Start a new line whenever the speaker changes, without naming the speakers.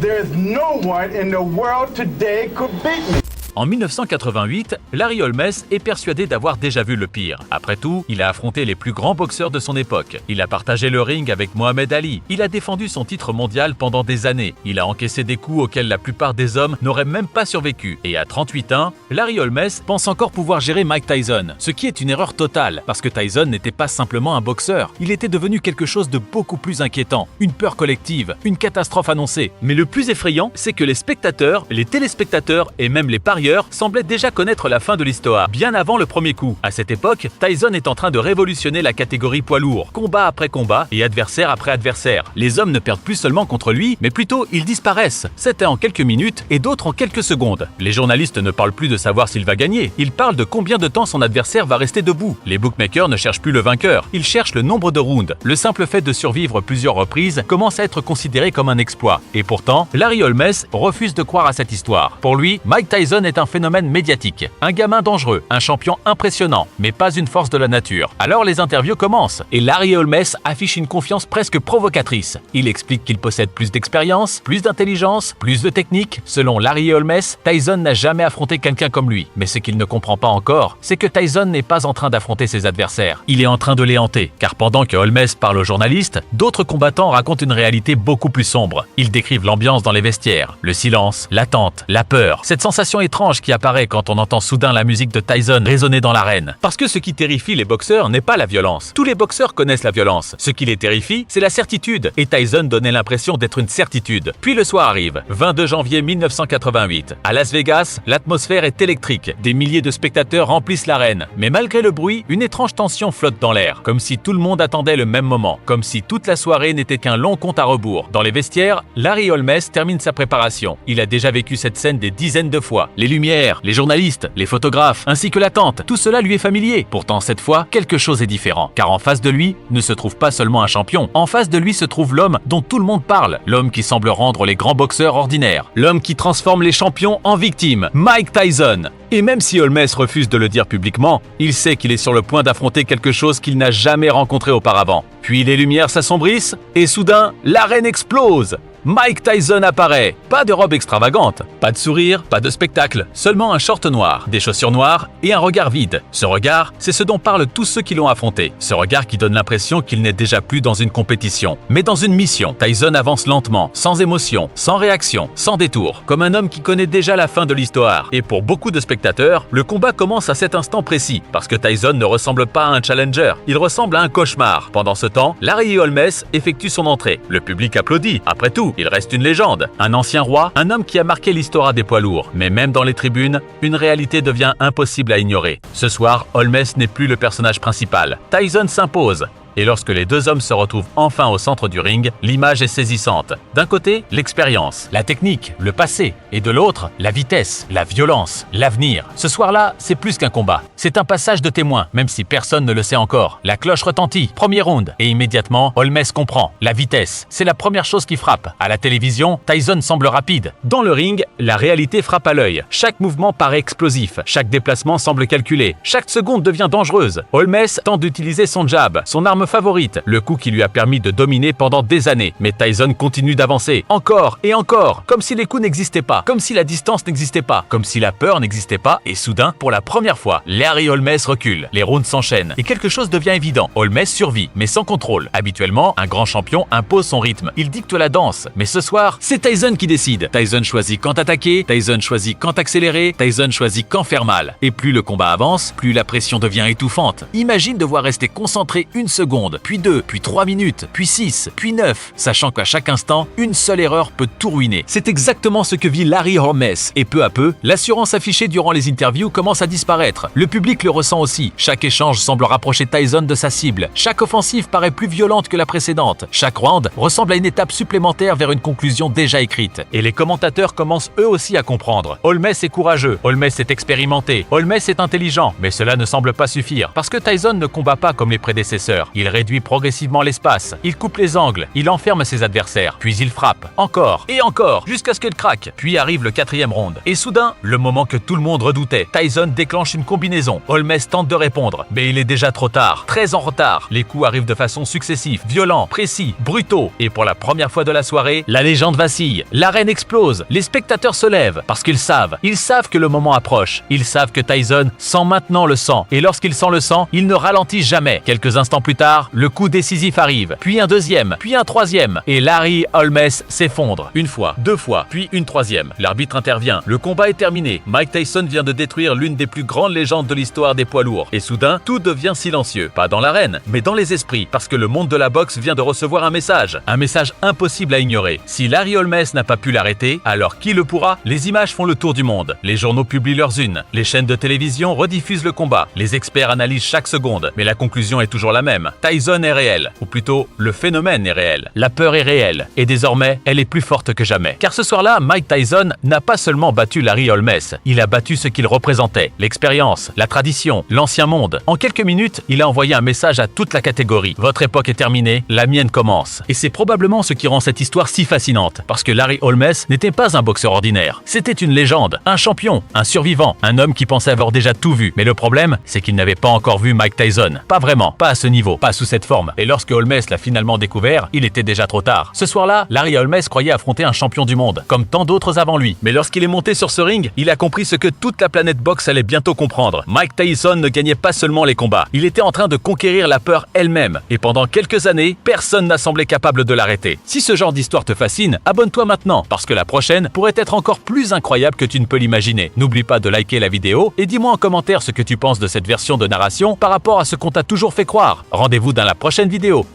There's no one in the world today could beat me.
En 1988, Larry Holmes est persuadé d'avoir déjà vu le pire. Après tout, il a affronté les plus grands boxeurs de son époque. Il a partagé le ring avec Mohamed Ali. Il a défendu son titre mondial pendant des années. Il a encaissé des coups auxquels la plupart des hommes n'auraient même pas survécu. Et à 38 ans, Larry Holmes pense encore pouvoir gérer Mike Tyson. Ce qui est une erreur totale, parce que Tyson n'était pas simplement un boxeur. Il était devenu quelque chose de beaucoup plus inquiétant. Une peur collective, une catastrophe annoncée. Mais le plus effrayant, c'est que les spectateurs, les téléspectateurs et même les parieurs semblait déjà connaître la fin de l'histoire, bien avant le premier coup. À cette époque, Tyson est en train de révolutionner la catégorie poids lourd, combat après combat et adversaire après adversaire. Les hommes ne perdent plus seulement contre lui, mais plutôt ils disparaissent. C'était en quelques minutes et d'autres en quelques secondes. Les journalistes ne parlent plus de savoir s'il va gagner, ils parlent de combien de temps son adversaire va rester debout. Les bookmakers ne cherchent plus le vainqueur, ils cherchent le nombre de rounds. Le simple fait de survivre plusieurs reprises commence à être considéré comme un exploit. Et pourtant, Larry Holmes refuse de croire à cette histoire. Pour lui, Mike Tyson est un phénomène médiatique, un gamin dangereux, un champion impressionnant, mais pas une force de la nature. Alors les interviews commencent, et Larry Holmes affiche une confiance presque provocatrice. Il explique qu'il possède plus d'expérience, plus d'intelligence, plus de technique. Selon Larry Holmes, Tyson n'a jamais affronté quelqu'un comme lui. Mais ce qu'il ne comprend pas encore, c'est que Tyson n'est pas en train d'affronter ses adversaires. Il est en train de les hanter, car pendant que Holmes parle aux journalistes, d'autres combattants racontent une réalité beaucoup plus sombre. Ils décrivent l'ambiance dans les vestiaires, le silence, l'attente, la peur, cette sensation étrange qui apparaît quand on entend soudain la musique de Tyson résonner dans l'arène. Parce que ce qui terrifie les boxeurs n'est pas la violence. Tous les boxeurs connaissent la violence. Ce qui les terrifie, c'est la certitude. Et Tyson donnait l'impression d'être une certitude. Puis le soir arrive, 22 janvier 1988. À Las Vegas, l'atmosphère est électrique. Des milliers de spectateurs remplissent l'arène. Mais malgré le bruit, une étrange tension flotte dans l'air. Comme si tout le monde attendait le même moment. Comme si toute la soirée n'était qu'un long compte à rebours. Dans les vestiaires, Larry Holmes termine sa préparation. Il a déjà vécu cette scène des dizaines de fois. Les lumières, les journalistes, les photographes, ainsi que l'attente, tout cela lui est familier. Pourtant, cette fois, quelque chose est différent. Car en face de lui ne se trouve pas seulement un champion. En face de lui se trouve l'homme dont tout le monde parle. L'homme qui semble rendre les grands boxeurs ordinaires. L'homme qui transforme les champions en victimes. Mike Tyson. Et même si Holmes refuse de le dire publiquement, il sait qu'il est sur le point d'affronter quelque chose qu'il n'a jamais rencontré auparavant. Puis les lumières s'assombrissent et soudain, l'arène explose. Mike Tyson apparaît. Pas de robe extravagante, pas de sourire, pas de spectacle, seulement un short noir, des chaussures noires et un regard vide. Ce regard, c'est ce dont parlent tous ceux qui l'ont affronté. Ce regard qui donne l'impression qu'il n'est déjà plus dans une compétition, mais dans une mission. Tyson avance lentement, sans émotion, sans réaction, sans détour, comme un homme qui connaît déjà la fin de l'histoire. Et pour beaucoup de spectateurs, le combat commence à cet instant précis, parce que Tyson ne ressemble pas à un challenger, il ressemble à un cauchemar. Pendant ce temps, Larry Holmes effectue son entrée. Le public applaudit. Après tout, il reste une légende, un ancien roi, un homme qui a marqué l'histoire des poids lourds. Mais même dans les tribunes, une réalité devient impossible à ignorer. Ce soir, Holmes n'est plus le personnage principal. Tyson s'impose. Et lorsque les deux hommes se retrouvent enfin au centre du ring, l'image est saisissante. D'un côté, l'expérience, la technique, le passé, et de l'autre, la vitesse, la violence, l'avenir. Ce soir-là, c'est plus qu'un combat. C'est un passage de témoin, même si personne ne le sait encore. La cloche retentit, premier round, et immédiatement, Holmes comprend. La vitesse, c'est la première chose qui frappe. À la télévision, Tyson semble rapide. Dans le ring, la réalité frappe à l'œil. Chaque mouvement paraît explosif, chaque déplacement semble calculé, chaque seconde devient dangereuse. Holmes tente d'utiliser son jab, son arme favorite, le coup qui lui a permis de dominer pendant des années. Mais Tyson continue d'avancer, encore et encore, comme si les coups n'existaient pas, comme si la distance n'existait pas, comme si la peur n'existait pas, et soudain, pour la première fois, Larry Holmes recule. Les rounds s'enchaînent, et quelque chose devient évident. Holmes survit, mais sans contrôle. Habituellement, un grand champion impose son rythme, il dicte la danse. Mais ce soir, c'est Tyson qui décide. Tyson choisit quand attaquer, Tyson choisit quand accélérer, Tyson choisit quand faire mal. Et plus le combat avance, plus la pression devient étouffante. Imagine devoir rester concentré une seconde, puis 2, puis 3 minutes, puis 6, puis 9, sachant qu'à chaque instant, une seule erreur peut tout ruiner. C'est exactement ce que vit Larry Holmes. Et peu à peu, l'assurance affichée durant les interviews commence à disparaître. Le public le ressent aussi. Chaque échange semble rapprocher Tyson de sa cible. Chaque offensive paraît plus violente que la précédente. Chaque round ressemble à une étape supplémentaire vers une conclusion déjà écrite. Et les commentateurs commencent eux aussi à comprendre. Holmes est courageux, Holmes est expérimenté, Holmes est intelligent, mais cela ne semble pas suffire, parce que Tyson ne combat pas comme les prédécesseurs. Il réduit progressivement l'espace, il coupe les angles, il enferme ses adversaires, puis il frappe, encore, et encore, jusqu'à ce qu'elle craque. Puis arrive le 4e round. Et soudain, le moment que tout le monde redoutait, Tyson déclenche une combinaison. Holmes tente de répondre, mais il est déjà trop tard, très en retard. Les coups arrivent de façon successive, violents, précis, brutaux. Et pour la première fois de la soirée, la légende vacille. L'arène explose, les spectateurs se lèvent, parce qu'ils savent que le moment approche. Ils savent que Tyson sent maintenant le sang. Et lorsqu'il sent le sang, il ne ralentit jamais. Quelques instants plus tard, le coup décisif arrive, puis un deuxième, puis un troisième. Et Larry Holmes s'effondre. Une fois, deux fois, puis une troisième. L'arbitre intervient. Le combat est terminé. Mike Tyson vient de détruire l'une des plus grandes légendes de l'histoire des poids lourds. Et soudain, tout devient silencieux. Pas dans l'arène, mais dans les esprits. Parce que le monde de la boxe vient de recevoir un message. Un message impossible à ignorer. Si Larry Holmes n'a pas pu l'arrêter, alors qui le pourra? Les images font le tour du monde. Les journaux publient leurs unes. Les chaînes de télévision rediffusent le combat. Les experts analysent chaque seconde. Mais la conclusion est toujours la même. Tyson est réel. Ou plutôt, le phénomène est réel. La peur est réelle. Et désormais, elle est plus forte que jamais. Car ce soir-là, Mike Tyson n'a pas seulement battu Larry Holmes. Il a battu ce qu'il représentait. L'expérience, la tradition, l'ancien monde. En quelques minutes, il a envoyé un message à toute la catégorie. Votre époque est terminée, la mienne commence. Et c'est probablement ce qui rend cette histoire si fascinante. Parce que Larry Holmes n'était pas un boxeur ordinaire. C'était une légende, un champion, un survivant, un homme qui pensait avoir déjà tout vu. Mais le problème, c'est qu'il n'avait pas encore vu Mike Tyson. Pas vraiment, pas à ce niveau, pas sous cette forme. Et lorsque Holmes l'a finalement découvert, il était déjà trop tard. Ce soir-là, Larry Holmes croyait affronter un champion du monde, comme tant d'autres avant lui. Mais lorsqu'il est monté sur ce ring, il a compris ce que toute la planète boxe allait bientôt comprendre. Mike Tyson ne gagnait pas seulement les combats, il était en train de conquérir la peur elle-même. Et pendant quelques années, personne n'a semblé capable de l'arrêter. Si ce genre d'histoire te fascine, abonne-toi maintenant, parce que la prochaine pourrait être encore plus incroyable que tu ne peux l'imaginer. N'oublie pas de liker la vidéo et dis-moi en commentaire ce que tu penses de cette version de narration par rapport à ce qu'on t'a toujours fait croire. Rendez-vous dans la prochaine vidéo.